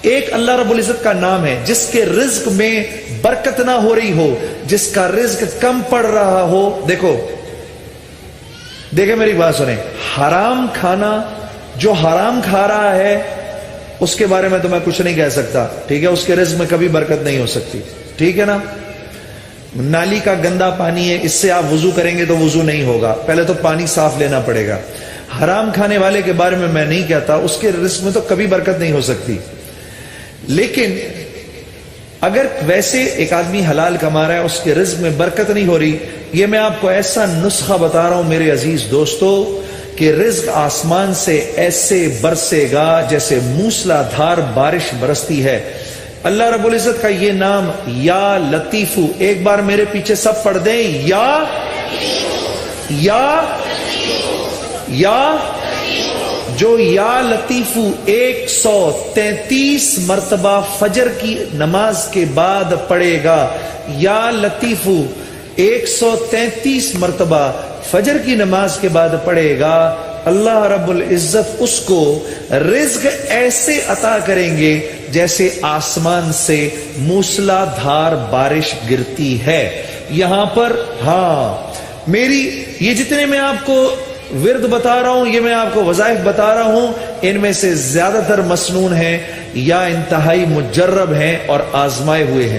ایک اللہ رب العزت کا نام ہے جس کے رزق میں برکت نہ ہو رہی ہو، جس کا رزق کم پڑ رہا ہو. دیکھیں میری بات سنیں، حرام کھانا، جو حرام کھا رہا ہے اس کے بارے میں تو میں کچھ نہیں کہہ سکتا، ٹھیک ہے، اس کے رزق میں کبھی برکت نہیں ہو سکتی، ٹھیک ہے نا. نالی کا گندا پانی ہے، اس سے آپ وضو کریں گے تو وضو نہیں ہوگا، پہلے تو پانی صاف لینا پڑے گا. حرام کھانے والے کے بارے میں نہیں کہتا، اس کے رزق میں تو کبھی برکت نہیں ہو سکتی. لیکن اگر ویسے ایک آدمی حلال کما رہا ہے، اس کے رزق میں برکت نہیں ہو رہی، یہ میں آپ کو ایسا نسخہ بتا رہا ہوں میرے عزیز دوستو کہ رزق آسمان سے ایسے برسے گا جیسے موسلا دھار بارش برستی ہے. اللہ رب العزت کا یہ نام یا لطیفو، ایک بار میرے پیچھے سب پڑھ دیں، یا جو یا لطیفو 133 مرتبہ فجر کی نماز کے بعد پڑھے گا، یا لطیفو 133 مرتبہ فجر کی نماز کے بعد پڑھے گا، اللہ رب العزت اس کو رزق ایسے عطا کریں گے جیسے آسمان سے موسلا دھار بارش گرتی ہے. یہاں پر میری یہ جتنے میں آپ کو ورد بتا رہا ہوں، یہ میں آپ کو وظائف بتا رہا ہوں، ان میں سے زیادہ تر مسنون ہیں یا انتہائی مجرب ہیں اور آزمائے ہوئے ہیں.